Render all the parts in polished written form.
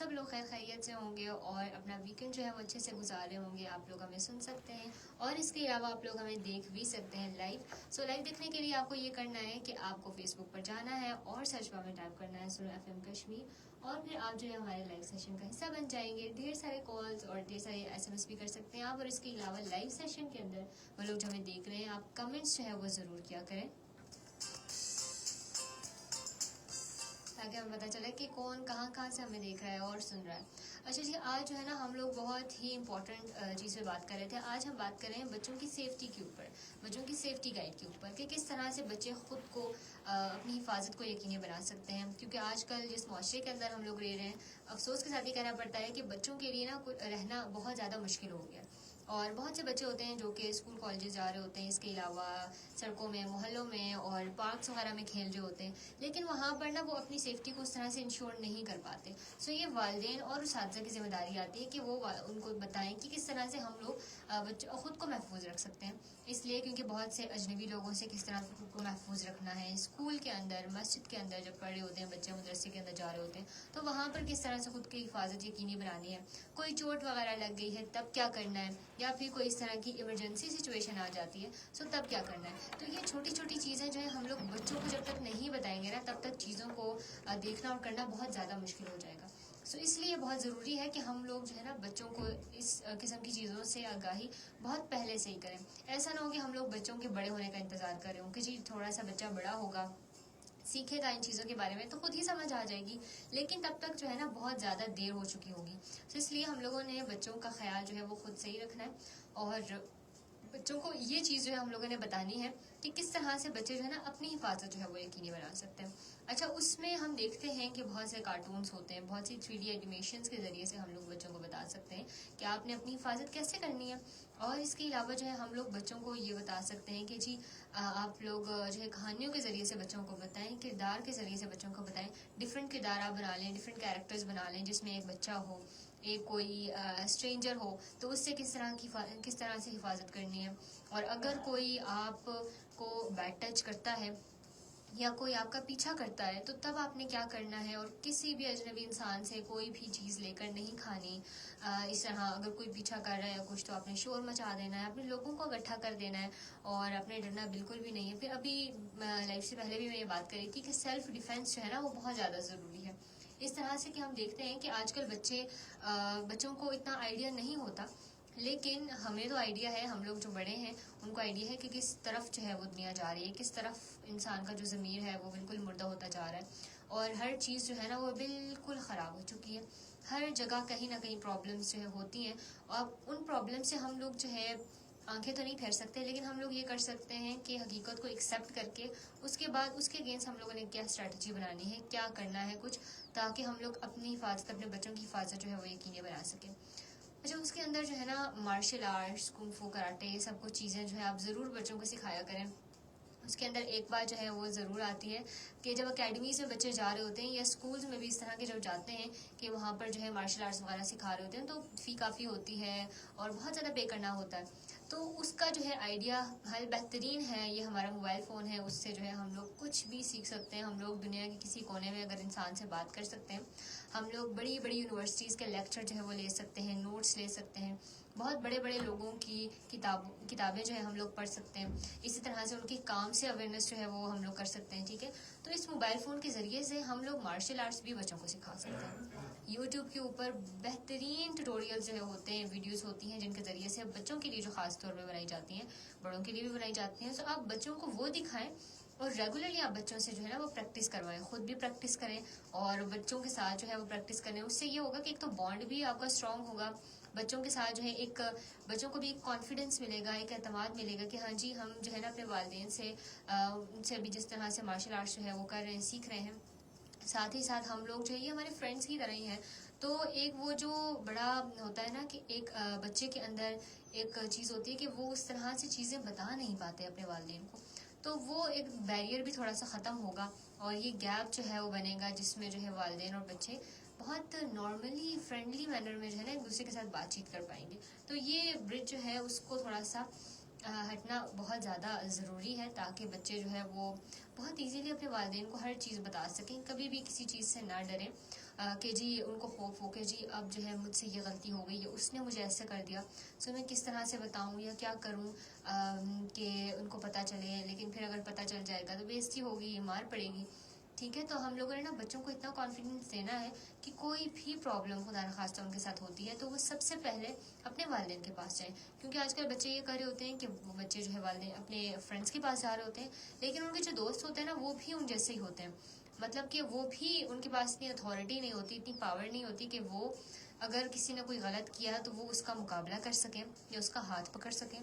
سب لوگ خیر خیریت سے ہوں گے اور اپنا ویکنڈ جو ہے وہ اچھے سے گزار رہے ہوں گے. آپ لوگ ہمیں سن سکتے ہیں اور اس کے علاوہ آپ لوگ ہمیں دیکھ بھی سکتے ہیں لائیو. سو لائیو دیکھنے کے لیے آپ کو یہ کرنا ہے کہ آپ کو فیس بک پر جانا ہے اور سرچ بار میں ٹائپ کرنا ہے سنو FM کشمیر, اور پھر آپ جو ہے ہمارے لائیو سیشن کا حصہ بن جائیں گے. ڈھیر سارے کالز اور ڈھیر سارے SMS بھی کر سکتے ہیں آپ, اور اس کے علاوہ لائیو سیشن کے اندر وہ لوگ جو ہمیں دیکھ رہے ہیں آپ کمنٹس جو ہے وہ ضرور کیا کریں تاکہ ہمیں پتہ چلے کہ کون کہاں سے ہمیں دیکھ رہا ہے اور سن رہا ہے. اچھا جی, آج جو ہے نا ہم لوگ بہت ہی امپورٹنٹ چیز پہ بات کر رہے تھے. آج ہم بات کر رہے ہیں بچوں کی سیفٹی کے اوپر, بچوں کی سیفٹی گائیڈ کے اوپر, کہ کس طرح سے بچے خود کو اپنی حفاظت کو یقینی بنا سکتے ہیں. کیونکہ آج کل جس معاشرے کے اندر ہم لوگ رہ رہے ہیں, افسوس کے ساتھ یہ کہنا پڑتا ہے کہ بچوں کے لیے نا رہنا بہت زیادہ مشکل ہو گیا. اور بہت سے بچے ہوتے ہیں جو کہ اسکول کالجز جا رہے ہوتے ہیں, اس کے علاوہ سڑکوں میں, محلوں میں اور پارکس وغیرہ میں کھیل رہے ہوتے ہیں, لیکن وہاں پر نا وہ اپنی سیفٹی کو اس طرح سے انشور نہیں کر پاتے. سو یہ والدین اور اساتذہ کی ذمہ داری آتی ہے کہ وہ ان کو بتائیں کہ کس طرح سے ہم لوگ خود کو محفوظ رکھ سکتے ہیں. اس لیے کیونکہ بہت سے اجنبی لوگوں سے کس طرح خود کو محفوظ رکھنا ہے. اسکول کے اندر, مسجد کے اندر جب پڑھ رہے ہوتے ہیں بچے, مدرسے کے اندر جا رہے ہوتے ہیں, تو وہاں پر کس طرح سے خود کی حفاظت یقینی بنانی ہے. کوئی چوٹ وغیرہ لگ گئی ہے تب کیا کرنا ہے, یا پھر کوئی اس طرح کی ایمرجنسی سچویشن آ جاتی ہے سو تب کیا کرنا ہے. تو یہ چھوٹی چھوٹی چیزیں جو ہے ہم لوگ بچوں کو جب تک نہیں بتائیں گے نا تب تک چیزوں کو دیکھنا اور کرنا بہت زیادہ مشکل ہو جائے گا. سو اس لیے بہت ضروری ہے کہ ہم لوگ جو ہے نا بچوں کو اس قسم کی چیزوں سے آگاہی بہت پہلے سے ہی کریں. ایسا نہ ہو کہ ہم لوگ بچوں کے بڑے ہونے کا انتظار کر رہے ہوں کہ جی تھوڑا سا بچہ بڑا ہوگا, سیکھے گا ان چیزوں کے بارے میں تو خود ہی سمجھ آ جائے گی, لیکن تب تک جو ہے نا بہت زیادہ دیر ہو چکی ہوگی. تو اس لیے ہم لوگوں نے بچوں کا خیال جو ہے وہ خود سے ہی رکھنا ہے, اور بچوں کو یہ چیز جو ہے ہم لوگوں نے بتانی ہے کہ کس طرح سے بچے جو ہے نا اپنی حفاظت جو ہے وہ یقینی بنا سکتے ہیں. اچھا, اس میں ہم دیکھتے ہیں کہ بہت سے کارٹونس ہوتے ہیں, بہت سی 3D اینیمیشنس کے ذریعے سے ہم لوگ بچوں کو بتا سکتے ہیں کہ آپ نے اپنی حفاظت کیسے کرنی ہے. اور اس کے علاوہ جو ہے ہم لوگ بچوں کو یہ بتا سکتے ہیں کہ جی آپ لوگ جو ہے کہانیوں کے ذریعے سے بچوں کو بتائیں, کردار کے ذریعے سے بچوں کو بتائیں. ڈفرینٹ کردار آپ بنا لیں, ڈفرینٹ کیریکٹرز بنا لیں, جس میں ایک بچہ ہو, ایک کوئی اسٹرینجر ہو, تو اس سے کس طرح سے حفاظت کرنی ہے. اور اگر کوئی آپ کو بیڈ ٹچ کرتا ہے یا کوئی آپ کا پیچھا کرتا ہے تو تب آپ نے کیا کرنا ہے, اور کسی بھی اجنبی انسان سے کوئی بھی چیز لے کر نہیں کھانی. اس طرح اگر کوئی پیچھا کر رہا ہے کچھ تو آپ نے شور مچا دینا ہے, اپنے لوگوں کو اکٹھا کر دینا ہے, اور اپنے ڈرنا بالکل بھی نہیں ہے. پھر ابھی لائف سے پہلے بھی میں یہ بات کری تھی کہ سیلف ڈیفینس جو ہے نا وہ بہت زیادہ ضروری ہے. اس طرح سے کہ ہم دیکھتے ہیں کہ آج کل بچوں کو اتنا آئیڈیا نہیں ہوتا, لیکن ہمیں تو آئیڈیا ہے, ہم لوگ جو بڑے ہیں ان کو آئیڈیا ہے کہ کس طرف جو ہے وہ دنیا جا رہی ہے, کس طرف انسان کا جو ضمیر ہے وہ بالکل مردہ ہوتا جا رہا ہے, اور ہر چیز جو ہے نا وہ بالکل خراب ہو چکی ہے. ہر جگہ کہیں نہ کہیں پرابلمس جو ہے ہوتی ہیں, اور ان پرابلم سے ہم لوگ جو ہے آنکھیں تو نہیں پھیر سکتے, لیکن ہم لوگ یہ کر سکتے ہیں کہ حقیقت کو ایکسیپٹ کر کے اس کے بعد اس کے اگینسٹ ہم لوگوں نے کیا اسٹریٹجی بنانی ہے, کیا کرنا ہے کچھ, تاکہ ہم لوگ اپنی حفاظت, اپنے بچوں کی حفاظت جو ہے وہ یقینی بنا سکیں. اچھا, اس کے اندر جو ہے نا مارشل آرٹس, کنگ فو, کراٹے, یہ سب کچھ چیزیں جو ہے آپ ضرور بچوں کو سکھایا کریں. اس کے اندر ایک بات جو ہے وہ ضرور آتی ہے کہ جب اکیڈمیز میں بچے جا رہے ہوتے ہیں یا اسکولز میں بھی اس طرح کے جب جاتے ہیں کہ وہاں پر جو ہے مارشل آرٹس وغیرہ سکھا رہے ہوتے ہیں تو فی کافی ہوتی ہے اور بہت زیادہ پے کرنا ہوتا ہے. تو اس کا جو ہے آئیڈیا حل بہترین ہے, یہ ہمارا موبائل فون ہے, اس سے جو ہے ہم لوگ کچھ بھی سیکھ سکتے ہیں. ہم لوگ دنیا کے کسی کونے میں اگر انسان سے بات کر سکتے ہیں, ہم لوگ بڑی بڑی یونیورسٹیز کے لیکچر جو ہے وہ لے سکتے ہیں, نوٹس لے سکتے ہیں, بہت بڑے بڑے لوگوں کی کتابیں جو ہے ہم لوگ پڑھ سکتے ہیں. اسی طرح سے ان کی کام سے اویئرنیس جو ہے وہ ہم لوگ کر سکتے ہیں. ٹھیک ہے, تو اس موبائل فون کے ذریعے سے ہم لوگ مارشل آرٹس بھی بچوں کو سکھا سکتے ہیں. یوٹیوب کے اوپر بہترین ٹیوٹوریل جو ہے ہوتے ہیں, ویڈیوز ہوتی ہیں جن کے ذریعے سے بچوں کے لیے جو خاص طور پہ بنائی جاتی ہیں, بڑوں کے لیے بھی بنائی جاتی ہیں. تو آپ بچوں کو وہ دکھائیں اور ریگولرلی آپ بچوں سے جو ہے نا وہ پریکٹس کروائیں, خود بھی پریکٹس کریں اور بچوں کے ساتھ جو ہے وہ پریکٹس کریں. اس سے یہ ہوگا کہ ایک تو بانڈ بھی آپ کا اسٹرانگ ہوگا, بچوں کے ساتھ جو ہے ایک بچوں کو بھی ایک کانفیڈنس ملے گا, ایک اعتماد ملے گا کہ ہاں جی ہم جو ہے نا اپنے والدین سے ان سے بھی جس طرح سے مارشل آرٹس جو ہے وہ کر رہے ہیں, سیکھ رہے ہیں, ساتھ ہی ساتھ ہم لوگ جو ہے یہ ہمارے فرینڈس کی طرح ہی ہیں. تو ایک وہ جو بڑا ہوتا ہے نا کہ ایک بچے کے اندر ایک چیز ہوتی ہے کہ وہ اس طرح سے چیزیں بتا نہیں پاتے اپنے والدین کو, تو وہ ایک بیریئر بھی تھوڑا سا ختم ہوگا اور یہ گیپ جو ہے وہ بنے گا جس میں جو ہے والدین اور بچے بہت نارملی فرینڈلی مینر میں جو ہے نا ایک دوسرے کے ساتھ بات چیت کر پائیں گے. تو یہ برج جو ہے اس کو تھوڑا سا ہٹنا بہت زیادہ ضروری ہے, تاکہ بچے جو ہے وہ بہت ایزیلی اپنے والدین کو ہر چیز بتا سکیں, کبھی بھی کسی چیز سے نہ ڈریں. کہ جی ان کو خوف ہو کہ جی اب جو ہے مجھ سے یہ غلطی ہو گئی یا اس نے مجھے ایسا کر دیا، سو میں کس طرح سے بتاؤں یا کیا کروں کہ ان کو پتہ چلے، لیکن پھر اگر پتہ چل جائے گا تو بےعزتی ہوگی، مار پڑے گی. ٹھیک ہے، تو ہم لوگوں نے نا بچوں کو اتنا کانفیڈنس دینا ہے کہ کوئی بھی پرابلم خدا نخواستہ ان کے ساتھ ہوتی ہے تو وہ سب سے پہلے اپنے والدین کے پاس جائیں. کیونکہ آج کل بچے یہ کر رہے ہوتے ہیں کہ وہ بچے جو ہے والدین اپنے فرینڈس کے پاس جا رہے ہوتے ہیں، لیکن ان کے جو دوست ہوتے ہیں نا وہ بھی ان جیسے ہی ہوتے ہیں. مطلب کہ وہ بھی ان کے پاس اتنی اتھارٹی نہیں ہوتی، اتنی پاور نہیں ہوتی کہ وہ اگر کسی نے کوئی غلط کیا تو وہ اس کا مقابلہ کر سکیں یا اس کا ہاتھ پکڑ سکیں.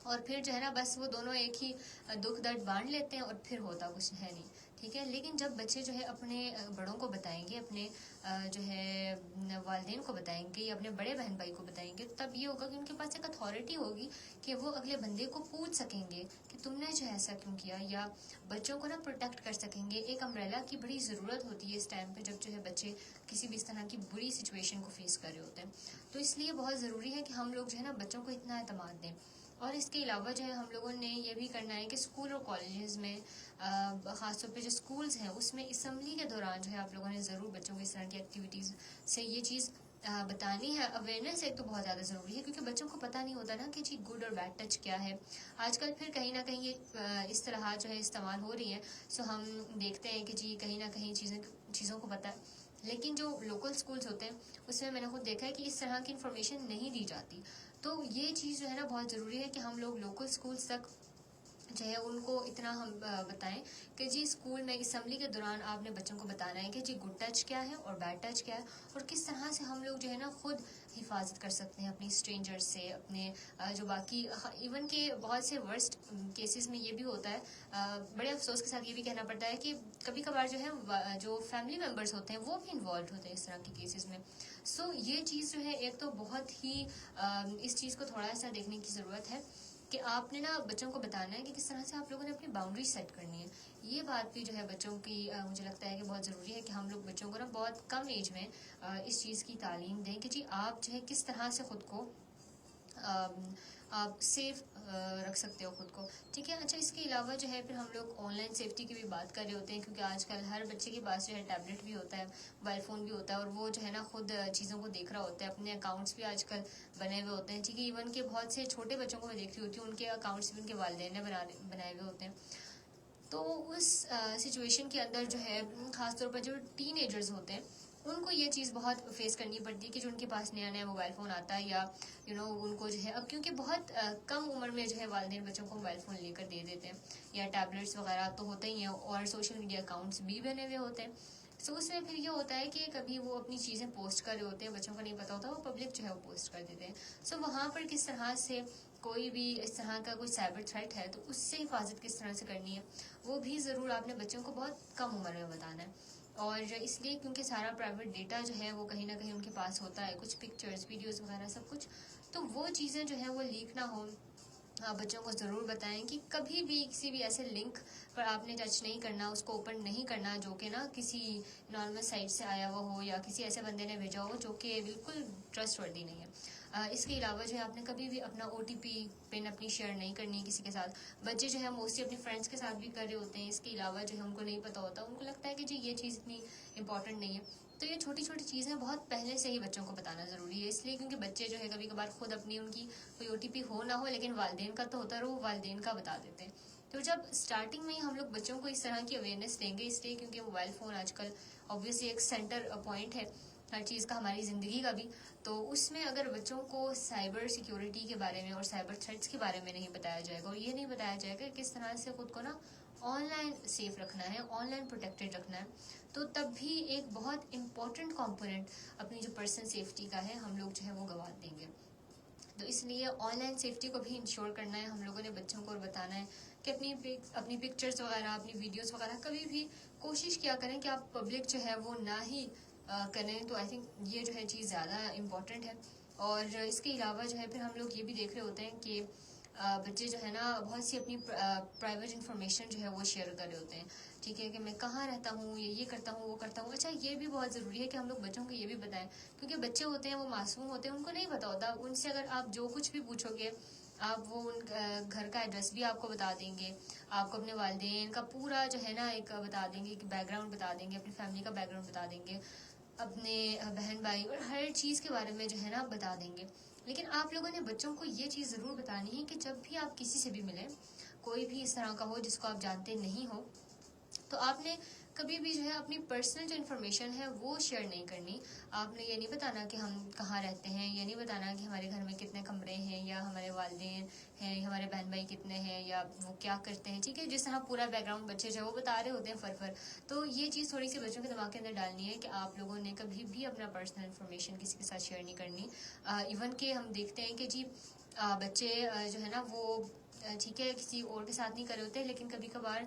اور پھر جو ہے نا بس وہ دونوں ایک ہی دکھ درد بانٹ لیتے ہیں اور پھر ہوتا کچھ ہے نہیں. ٹھیک ہے، لیکن جب بچے جو ہے اپنے بڑوں کو بتائیں گے، اپنے جو ہے والدین کو بتائیں گے یا اپنے بڑے بہن بھائی کو بتائیں گے، تب یہ ہوگا کہ ان کے پاس ایک اتھارٹی ہوگی کہ وہ اگلے بندے کو پوچھ سکیں گے کہ تم نے جو ایسا کیوں کیا، یا بچوں کو نا پروٹیکٹ کر سکیں گے. ایک امبریلا کی بڑی ضرورت ہوتی ہے اس ٹائم پہ جب جو ہے بچے کسی بھی اس طرح کی بری سچویشن کو فیس کر رہے ہوتے ہیں. تو اس لیے بہت ضروری ہے کہ ہم لوگ جو ہے نا بچوں کو اتنا اعتماد دیں. اور اس کے علاوہ جو ہے ہم لوگوں نے یہ بھی کرنا ہے کہ اسکول اور کالجز میں خاص طور پہ جو اسکولز ہیں اس میں اسمبلی کے دوران جو ہے آپ لوگوں نے ضرور بچوں کو اس طرح کی ایکٹیویٹیز سے یہ چیز بتانی ہے. اویئرنیس ایک تو بہت زیادہ ضروری ہے کیونکہ بچوں کو پتہ نہیں ہوتا نا کہ جی گڈ اور بیڈ ٹچ کیا ہے. آج کل پھر کہیں نہ کہیں یہ اصطلاحات جو ہے استعمال ہو رہی ہیں، سو ہم دیکھتے ہیں کہ جی کہیں نہ کہیں چیزوں کو پتہ ہے، لیکن جو لوکل اسکولز ہوتے ہیں اس میں نے خود دیکھا ہے کہ اس طرح کی انفارمیشن نہیں دی جاتی. تو یہ چیز جو ہے نا بہت ضروری ہے کہ ہم لوگ لوکل اسکولز تک جو ہے ان کو اتنا ہم بتائیں کہ جی اسکول میں اسمبلی کے دوران آپ نے بچوں کو بتانا ہے کہ جی گڈ ٹچ کیا ہے اور بیڈ ٹچ کیا ہے، اور کس طرح سے ہم لوگ جو ہے نا خود حفاظت کر سکتے ہیں اپنی اسٹرینجر سے، اپنے جو باقی ایون کہ بہت سے ورسٹ کیسز میں یہ بھی ہوتا ہے. بڑے افسوس کے ساتھ یہ بھی کہنا پڑتا ہے کہ کبھی کبھار جو ہے جو فیملی ممبرس ہوتے ہیں وہ بھی انوالوڈ ہوتے ہیں اس طرح کی کیسز میں. سو یہ چیز جو ہے ایک تو بہت ہی اس چیز کو تھوڑا سا دیکھنے کی ضرورت ہے کہ آپ نے نا بچوں کو بتانا ہے کہ کس طرح سے آپ لوگوں نے اپنی باؤنڈری سیٹ کرنی ہے. یہ بات بھی جو ہے بچوں کی مجھے لگتا ہے کہ بہت ضروری ہے کہ ہم لوگ بچوں کو نا بہت کم ایج میں اس چیز کی تعلیم دیں کہ جی آپ جو ہے کس طرح سے خود کو آپ سیف رکھ سکتے ہو خود کو. ٹھیک ہے، اچھا اس کے علاوہ جو ہے پھر ہم لوگ آن لائن سیفٹی کی بھی بات کر رہے ہوتے ہیں کیونکہ آج کل ہر بچے کے پاس جو ہے ٹیبلٹ بھی ہوتا ہے، موبائل فون بھی ہوتا ہے، اور وہ جو ہے نا خود چیزوں کو دیکھ رہا ہوتا ہے. اپنے اکاؤنٹس بھی آج کل بنے ہوئے ہوتے ہیں. ٹھیک ہے، ایون کہ بہت سے چھوٹے بچوں کو میں دیکھ رہی ہوتی ہوں ان کے اکاؤنٹس بھی ان کے والدین نے بنائے ہوئے ہوتے ہیں. تو اس سچویشن کے اندر جو ہے خاص طور پر جو ٹین ایجرز ہوتے ہیں ان کو یہ چیز بہت فیس کرنی پڑتی ہے کہ جو ان کے پاس نیا نیا موبائل فون آتا ہے یا ان کو جو ہے اب کیونکہ بہت کم عمر میں جو ہے والدین بچوں کو موبائل فون لے کر دے دیتے ہیں یا ٹیبلٹس وغیرہ تو ہوتے ہی ہیں، اور سوشل میڈیا اکاؤنٹس بھی بنے ہوئے ہوتے ہیں. سو اس میں پھر یہ ہوتا ہے کہ کبھی وہ اپنی چیزیں پوسٹ کر رہے ہوتے ہیں، بچوں کو نہیں پتہ ہوتا، وہ پبلک جو ہے وہ پوسٹ کر دیتے ہیں. سو وہاں پر کس طرح سے کوئی بھی اس طرح کا کوئی سائبر تھریٹ ہے تو اس سے حفاظت کس طرح سے کرنی ہے وہ بھی ضرور آپ نے بچوں کو بہت کم عمر میں بتانا ہے. اور اس لیے کیونکہ سارا پرائیویٹ ڈیٹا جو ہے وہ کہیں نہ کہیں ان کے پاس ہوتا ہے، کچھ پکچرز ویڈیوز وغیرہ سب کچھ، تو وہ چیزیں جو ہیں وہ لیک نہ ہوں. بچوں کو ضرور بتائیں کہ کبھی بھی کسی بھی ایسے لنک پر آپ نے ٹچ نہیں کرنا، اس کو اوپن نہیں کرنا جو کہ نا کسی نارمل سائٹ سے آیا ہوا ہو یا کسی ایسے بندے نے بھیجا ہو جو کہ بالکل ٹرسٹ وردی نہیں ہے. اس کے علاوہ جو ہے آپ نے کبھی بھی اپنا OTP پن اپنی شیئر نہیں کرنی کسی کے ساتھ. بچے جو ہے موسٹلی اپنی فرینڈس کے ساتھ بھی کر رہے ہوتے ہیں، اس کے علاوہ جو ہے ان کو نہیں پتہ ہوتا، ان کو لگتا ہے کہ جی یہ چیز اتنی امپورٹنٹ نہیں ہے. تو یہ چھوٹی چھوٹی چیزیں بہت پہلے سے ہی بچوں کو بتانا ضروری ہے، اس لیے کیونکہ بچے جو ہے کبھی کبھار خود اپنی ان کی کوئی OTP ہو نہ ہو لیکن والدین کا تو ہوتا ہے، وہ والدین کا بتا دیتے ہیں. تو جب اسٹارٹنگ میں ہی ہم لوگ بچوں کو اس طرح کی اویئرنیس دیں گے، اس لیے کیونکہ موبائل فون آج کل obviously ایک سینٹر پوائنٹ ہے ہر چیز کا، ہماری زندگی کا بھی. تو اس میں اگر بچوں کو سائبر سیکیورٹی کے بارے میں اور سائبر تھریٹس کے بارے میں نہیں بتایا جائے گا اور یہ نہیں بتایا جائے گا کس طرح سے خود کو نا آن لائن سیف رکھنا ہے، آن لائن پروٹیکٹیڈ رکھنا ہے، تو تب بھی ایک بہت امپورٹنٹ کمپوننٹ اپنی جو پرسنل سیفٹی کا ہے ہم لوگ جو ہے وہ گنوا دیں گے. تو اس لیے آن لائن سیفٹی کو بھی انشور کرنا ہے ہم لوگوں نے بچوں کو، اور بتانا ہے کہ اپنی پکچرز وغیرہ، اپنی ویڈیوز وغیرہ کبھی بھی کوشش کیا کریں کہ آپ پبلک جو ہے وہ نہ ہی کریں. تو آئی تھنک یہ جو ہے چیز زیادہ امپورٹنٹ ہے. اور اس کے علاوہ جو ہے پھر ہم لوگ یہ بھی دیکھ رہے ہوتے ہیں کہ بچے جو ہے نا بہت سی اپنی پرائیویٹ انفارمیشن جو ہے وہ شیئر کر رہے ہوتے ہیں. ٹھیک ہے، کہ میں کہاں رہتا ہوں، یہ کرتا ہوں، وہ کرتا ہوں. اچھا یہ بھی بہت ضروری ہے کہ ہم لوگ بچوں کو یہ بھی بتائیں کیونکہ بچے ہوتے ہیں وہ معصوم ہوتے ہیں، ان کو نہیں پتہ ہوتا. ان سے اگر آپ جو کچھ بھی پوچھو گے، آپ وہ ان گھر کا ایڈریس بھی آپ کو بتا دیں گے، آپ کو اپنے والدین کا پورا جو ہے نا ایک بتا دیں گے، ایک بیک گراؤنڈ بتا دیں گے، اپنی فیملی کا بیک گراؤنڈ بتا دیں گے. اپنے بہن بھائی اور ہر چیز کے بارے میں جو ہے نا بتا دیں گے. لیکن آپ لوگوں نے بچوں کو یہ چیز ضرور بتانی ہے کہ جب بھی آپ کسی سے بھی ملیں, کوئی بھی اس طرح کا ہو جس کو آپ جانتے نہیں ہو, تو آپ نے کبھی بھی جو ہے اپنی پرسنل جو انفارمیشن ہے وہ شیئر نہیں کرنی. آپ نے یہ نہیں بتانا کہ ہم کہاں رہتے ہیں, یہ نہیں بتانا کہ ہمارے گھر میں کتنے کمرے ہیں, یا ہمارے والدین ہیں, یا ہمارے بہن بھائی کتنے ہیں, یا وہ کیا کرتے ہیں. ٹھیک ہے, جس طرح پورا بیک گراؤنڈ بچے جو ہے وہ بتا رہے ہوتے ہیں فر. تو یہ چیز تھوڑی سی بچوں کے دماغ کے اندر ڈالنی ہے کہ آپ لوگوں نے کبھی بھی اپنا پرسنل انفارمیشن کسی کے ساتھ شیئر نہیں کرنی. ایون کہ ہم دیکھتے ہیں کہ جی بچے جو ہے نا وہ ٹھیک ہے کسی اور کے ساتھ نہیں کر رہے ہوتے, لیکن کبھی کبھار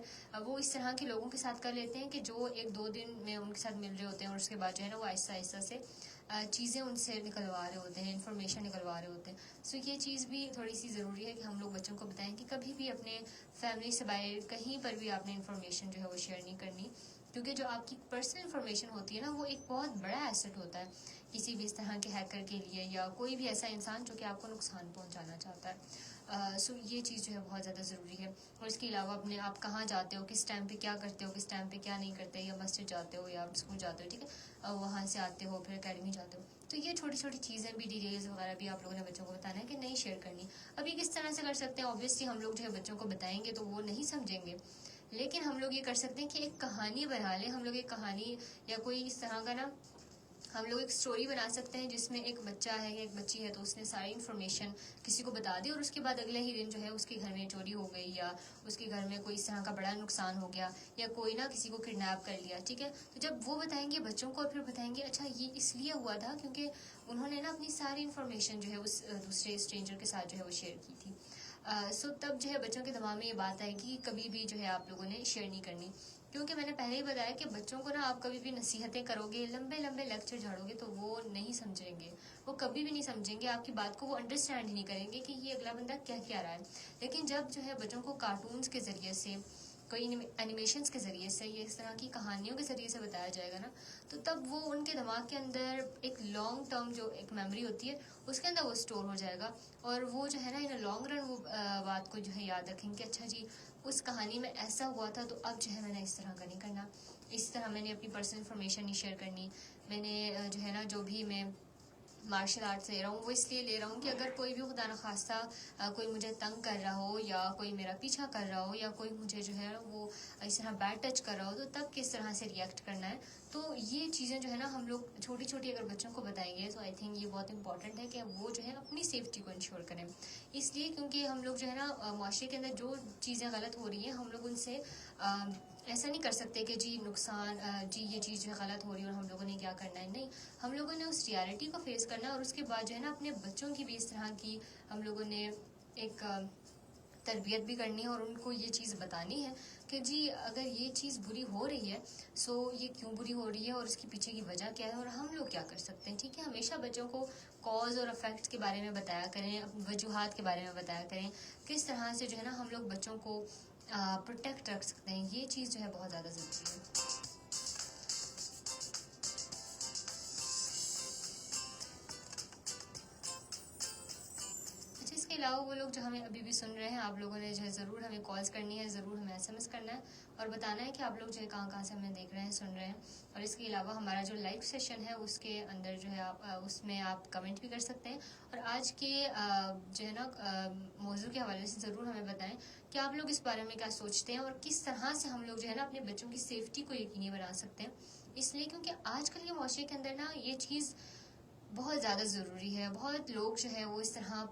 وہ اس طرح کے لوگوں کے ساتھ کر لیتے ہیں کہ جو 1-2 دن میں ان کے ساتھ مل رہے ہوتے ہیں, اور اس کے بعد جو ہے نا وہ آہستہ آہستہ سے چیزیں ان سے نکلوا رہے ہوتے ہیں, انفارمیشن نکلوا رہے ہوتے ہیں. سو یہ چیز بھی تھوڑی سی ضروری ہے کہ ہم لوگ بچوں کو بتائیں کہ کبھی بھی اپنے فیملی سے باہر کہیں پر بھی آپ نے انفارمیشن جو ہے وہ شیئر نہیں کرنی, کیونکہ جو آپ کی پرسنل انفارمیشن ہوتی ہے نا وہ ایک بہت بڑا ایسٹ ہوتا ہے کسی بھی اس طرح کے ہیکر کے لیے, یا کوئی بھی ایسا انسان جو کہ آپ کو نقصان پہنچانا چاہتا ہے. سو یہ چیز جو ہے بہت زیادہ ضروری ہے. اور اس کے علاوہ اپنے آپ کہاں جاتے ہو, کس ٹائم پہ کیا کرتے ہو, کس ٹائم پہ کیا نہیں کرتے, یا مسجد جاتے ہو یا اسکول جاتے ہو, ٹھیک ہے, وہاں سے آتے ہو پھر اکیڈمی جاتے ہو, تو یہ چھوٹی چھوٹی چیزیں بھی, ڈیٹیلز وغیرہ بھی آپ لوگوں نے بچوں کو بتانا ہے کہ نہیں شیئر کرنی. ابھی کس طرح سے کر سکتے ہیں, اوبیسلی ہم لوگ جو ہے بچوں کو بتائیں گے تو وہ نہیں سمجھیں گے, لیکن ہم لوگ یہ کر سکتے ہیں کہ ایک کہانی بنا لیں. ہم لوگ ایک کہانی یا کوئی اس طرح کا نا ہم لوگ ایک سٹوری بنا سکتے ہیں جس میں ایک بچہ ہے یا ایک بچی ہے, تو اس نے ساری انفارمیشن کسی کو بتا دی, اور اس کے بعد اگلے ہی دن جو ہے اس کے گھر میں چوری ہو گئی, یا اس کے گھر میں کوئی اس طرح کا بڑا نقصان ہو گیا, یا کوئی نہ کسی کو کڈنیپ کر لیا. ٹھیک ہے, تو جب وہ بتائیں گے بچوں کو, اور پھر بتائیں گے اچھا یہ اس لیے ہوا تھا کیونکہ انہوں نے نا اپنی ساری انفارمیشن جو ہے اس دوسرے اسٹرینجر کے ساتھ جو ہے وہ شیئر کی تھی. سو تب جو ہے بچوں کے دماغ میں یہ بات آئے کہ کبھی بھی جو ہے آپ لوگوں نے شیئر نہیں کرنی. کیونکہ میں نے پہلے ہی بتایا کہ بچوں کو نا آپ کبھی بھی نصیحتیں کرو گے, لمبے لمبے لیکچر جھاڑو گے, تو وہ نہیں سمجھیں گے, وہ کبھی بھی نہیں سمجھیں گے آپ کی بات کو, وہ انڈرسٹینڈ ہی نہیں کریں گے کہ یہ اگلا بندہ کیا رہا ہے. لیکن جب جو ہے بچوں کو کارٹونز کے ذریعے سے, کوئی اینیمیشنز کے ذریعے سے, یہ اس طرح کی کہانیوں کے ذریعے سے بتایا جائے گا نا, تو تب وہ ان کے دماغ کے اندر ایک لانگ ٹرم جو ایک میموری ہوتی ہے اس کے اندر وہ اسٹور ہو جائے گا, اور وہ جو ہے نا ان لانگ رن وہ بات کو جو ہے یاد رکھیں کہ اچھا جی اس کہانی میں ایسا ہوا تھا, تو اب جو ہے میں نے اس طرح کا نہیں کرنا, اس طرح میں نے اپنی پرسنل انفارمیشن نہیں شیئر کرنی. میں نے جو ہے نا جو بھی میں مارشل آرٹس لے رہا ہوں وہ اس لیے لے رہا ہوں کہ اگر کوئی بھی خدا نخواستہ کوئی مجھے تنگ کر رہا ہو, یا کوئی میرا پیچھا کر رہا ہو, یا کوئی مجھے جو ہے وہ اس طرح بیڈ ٹچ کر رہا ہو, تو تب کس طرح سے ریئیکٹ کرنا ہے. تو یہ چیزیں جو ہے نا ہم لوگ چھوٹی چھوٹی اگر بچوں کو بتائیں گے, تو آئی تھنک یہ بہت امپورٹنٹ ہے کہ وہ جو ہے اپنی سیفٹی کو انشور کریں. اس لیے کیونکہ ہم لوگ جو ہے نا معاشرے کے اندر جو چیزیں غلط ہو رہی ہیں, ہم لوگ ان سے ایسا نہیں کر سکتے کہ جی نقصان, جی یہ چیز جو ہے غلط ہو رہی ہے اور ہم لوگوں نے کیا کرنا ہے. نہیں, ہم لوگوں نے اس ریالٹی کو فیس کرنا ہے, اور اس کے بعد جو ہے نا اپنے بچوں کی بھی اس طرح کی ہم لوگوں نے ایک تربیت بھی کرنی ہے, اور ان کو یہ چیز بتانی ہے کہ جی اگر یہ چیز بری ہو رہی ہے, سو یہ کیوں بری ہو رہی ہے, اور اس کے پیچھے کی وجہ کیا ہے, اور ہم لوگ کیا کر سکتے ہیں. ٹھیک ہے, ہمیشہ بچوں کو کاز اور افیکٹس کے بارے میں بتایا کریں, وجوہات کے بارے میں بتایا کریں, کس طرح سے جو ہے نا ہم لوگ بچوں کو پروٹیکٹ رکھ سکتے ہیں. یہ چیز جو ہے بہت زیادہ ضروری ہے. اچھا, اس کے علاوہ وہ لوگ جو ہمیں ابھی بھی سن رہے ہیں, آپ لوگوں نے جو ہے ضرور ہمیں کالز کرنی ہے, ضرور ہمیں SMS کرنا ہے, اور بتانا ہے کہ آپ لوگ جو ہے کہاں سے ہمیں دیکھ رہے ہیں, سن رہے ہیں. اور اس کے علاوہ ہمارا جو لائیو سیشن ہے اس کے اندر جو ہے اس میں آپ کمنٹ بھی کر سکتے ہیں, اور آج کے جو ہے نا موضوع کے حوالے سے ضرور ہمیں بتائیں کہ آپ لوگ اس بارے میں کیا سوچتے ہیں, اور کس طرح سے ہم لوگ جو ہے نا اپنے بچوں کی سیفٹی کو یقینی بنا سکتے ہیں. اس لیے کیونکہ آج کل کے معاشرے کے اندر نا یہ چیز بہت زیادہ ضروری ہے. بہت لوگ جو ہے وہ اس طرح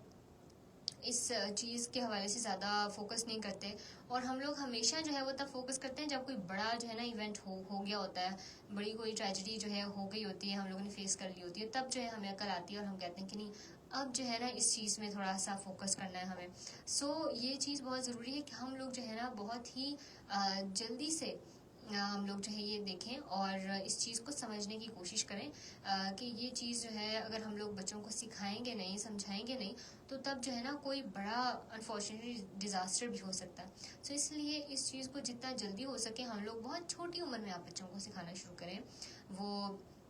اس چیز کے حوالے سے زیادہ فوکس نہیں کرتے, اور ہم لوگ ہمیشہ جو ہے وہ تب فوکس کرتے ہیں جب کوئی بڑا جو ہے نا ایونٹ ہو گیا ہوتا ہے, بڑی کوئی ٹریجڈی جو ہے ہو گئی ہوتی ہے, ہم لوگوں نے فیس کر لی ہوتی ہے, تب جو ہے ہمیں عقل آتی ہے اور ہم کہتے ہیں کہ نہیں اب جو ہے نا اس چیز میں تھوڑا سا فوکس کرنا ہے ہمیں. سو یہ چیز بہت ضروری ہے کہ ہم لوگ جو ہے نا بہت ہی جلدی سے ہم لوگ جو ہے یہ دیکھیں اور اس چیز کو سمجھنے کی کوشش کریں کہ یہ چیز جو ہے اگر ہم لوگ بچوں کو سکھائیں گے نہیں, سمجھائیں گے نہیں, تو تب جو ہے نا کوئی بڑا انفارچونیٹلی ڈیزاسٹر بھی ہو سکتا ہے. سو اس لیے اس چیز کو جتنا جلدی ہو سکے ہم لوگ بہت چھوٹی عمر میں آپ بچوں کو سکھانا شروع کریں. وہ